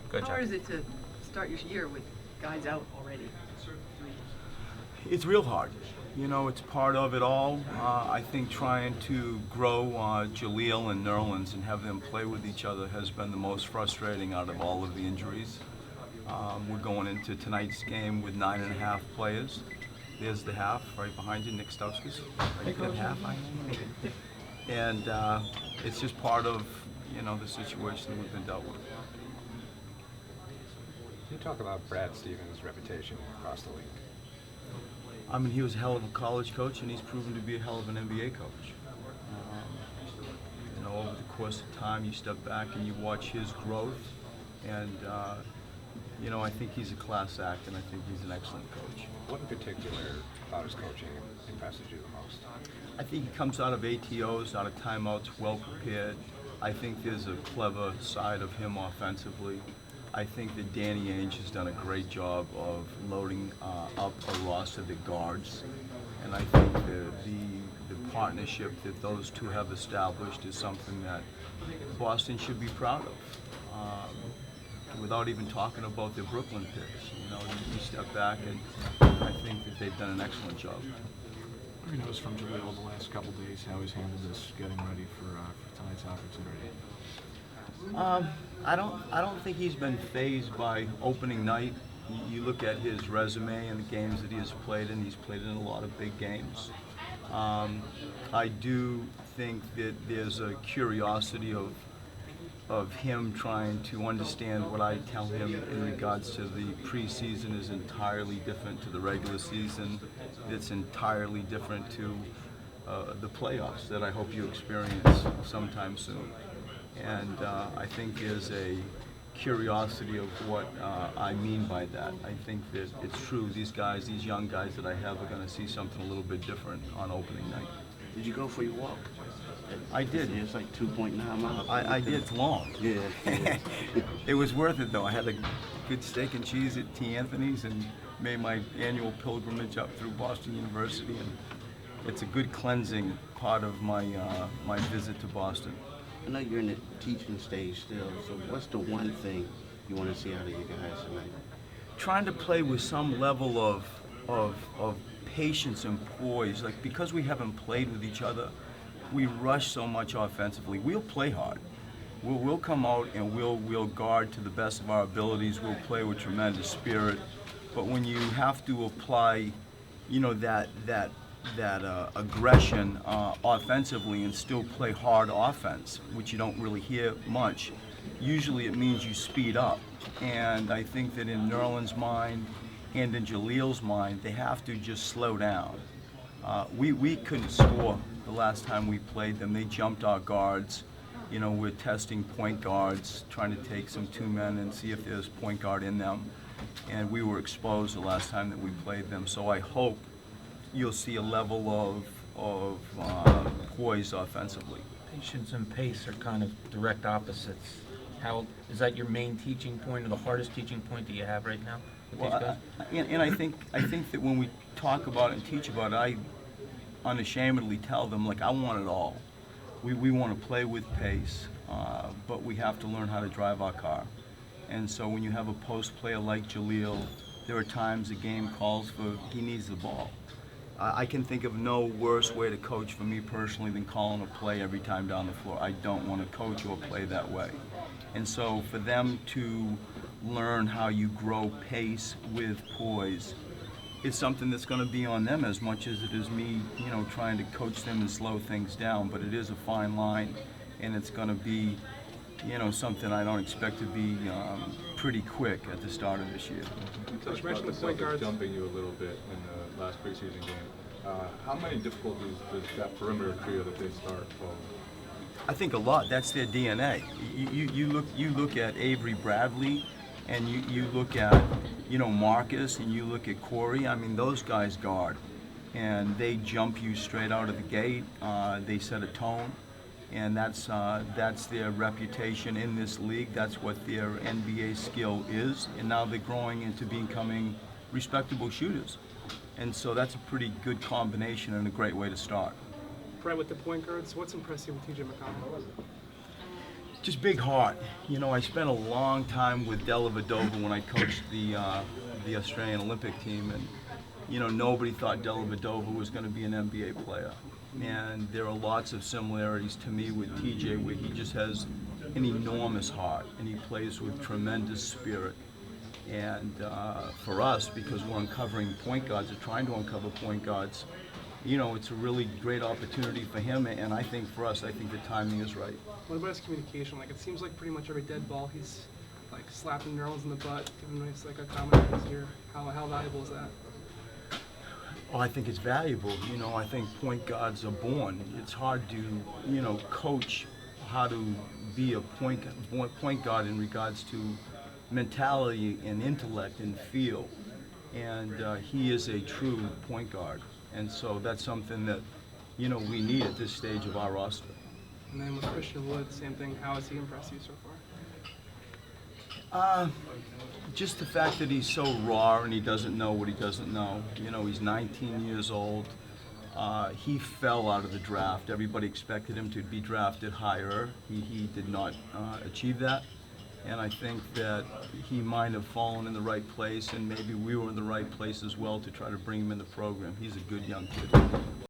Good How job. hard is it to start your year with guys out already? It's real hard. You know, it's part of it all. I think trying to grow Jaleel and Nerlens and have them play with each other has been the most frustrating out of all of the injuries. We're going into tonight's game with 9.5 players. There's the half right behind you, Nick Stauskas. Are you good half? And it's just part of, you know, the situation that we've been dealt with. Can you talk about Brad Stevens' reputation across the league? I mean, he was a hell of a college coach, and he's proven to be a hell of an NBA coach. You know, over the course of time, you step back and you watch his growth, and you know, I think he's a class act, and I think he's an excellent coach. What in particular about his coaching impresses you the most? I think he comes out of ATOs, out of timeouts, well prepared. I think there's a clever side of him offensively. I think that Danny Ainge has done a great job of loading up a roster that guards, and I think the partnership that those two have established is something that Boston should be proud of. Without even talking about their Brooklyn picks, you know, you step back, and I think that they've done an excellent job. What have you noticed from Jaleel the last couple of days, how he's handled this, getting ready for tonight's opportunity? I don't think he's been fazed by opening night. You look at his resume and the games that he has played in. He's played in a lot of big games. I do think that there's a curiosity of him trying to understand what I tell him in regards to the preseason is entirely different to the regular season. It's entirely different to the playoffs that I hope you experience sometime soon. And I think there's a curiosity of what I mean by that. I think that it's true. These guys, these young guys that I have, are going to see something a little bit different on opening night. Did you go for your walk? I did. It's like 2.9 miles. I did. It's long. Yeah. It was worth it, though. I had a good steak and cheese at T. Anthony's and made my annual pilgrimage up through Boston University, and it's a good cleansing part of my my visit to Boston. I know you're in the teaching stage still, so what's the one thing you want to see out of you guys tonight? Trying to play with some level of patience and poise. Like, because we haven't played with each other, we rush so much offensively. We'll play hard. We'll come out and we'll guard to the best of our abilities. We'll play with tremendous spirit. But when you have to apply, you know, that aggression offensively and still play hard offense, which you don't really hear much, usually it means you speed up. And I think that in Nerlens' mind and in Jaleel's mind, they have to just slow down. We couldn't score the last time we played them. They jumped our guards. You know, we're testing point guards, trying to take some two men and see if there's point guard in them. And we were exposed the last time that we played them. So I hope you'll see a level of poise offensively. Patience and pace are kind of direct opposites. How is that your main teaching point, or the hardest teaching point that you have right now with these guys? And I think that when we talk about it and teach about it, I unashamedly tell them, like, I want it all. We want to play with pace, but we have to learn how to drive our car. And so when you have a post player like Jaleel, there are times the game calls for he needs the ball. I can think of no worse way to coach for me personally than calling a play every time down the floor. I don't want to coach or play that way. And so for them to learn how you grow pace with poise, it's something that's going to be on them as much as it is me, you know, trying to coach them and slow things down. But it is a fine line, and it's going to be, you know, something I don't expect to be pretty quick at the start of this year. You mentioned the Celtics jumping you a little bit in the last preseason game. How many difficulties does that perimeter trio that they start pose? I think a lot. That's their DNA. You look at Avery Bradley, and you look at, you know, Marcus, and you look at KYRIE. I mean, those guys guard, and they jump you straight out of the gate. They set a tone, and that's their reputation in this league. That's what their NBA skill is, and now they're growing into becoming respectable shooters. And so that's a pretty good combination and a great way to start. Brett, with the point guards, what's impressed you with TJ McConnell? Just big heart. You know, I spent a long time with Dellavedova when I coached the Australian Olympic team, and you know, nobody thought Dellavedova was going to be an NBA player. And there are lots of similarities to me with TJ, where he just has an enormous heart and he plays with tremendous spirit. And for us, because we're uncovering point guards or trying to uncover point guards, you know, it's a really great opportunity for him, and I think for us, I think the timing is right. What about his communication? Like, it seems like pretty much every dead ball, he's like slapping girls in the butt, giving nice like a comment in his ear. How valuable is that? Oh, I think it's valuable. You know, I think point guards are born. It's hard to, you know, coach how to be a point guard in regards to mentality and intellect and feel. And he is a true point guard. And so that's something that, you know, we need at this stage of our roster. And then with Christian Wood, same thing. How has he impressed you so far? Just the fact that he's so raw and he doesn't know what he doesn't know. You know, he's 19 years old. He fell out of the draft. Everybody expected him to be drafted higher. He did not achieve that. And I think that he might have fallen in the right place, and maybe we were in the right place as well to try to bring him in the program. He's a good young kid.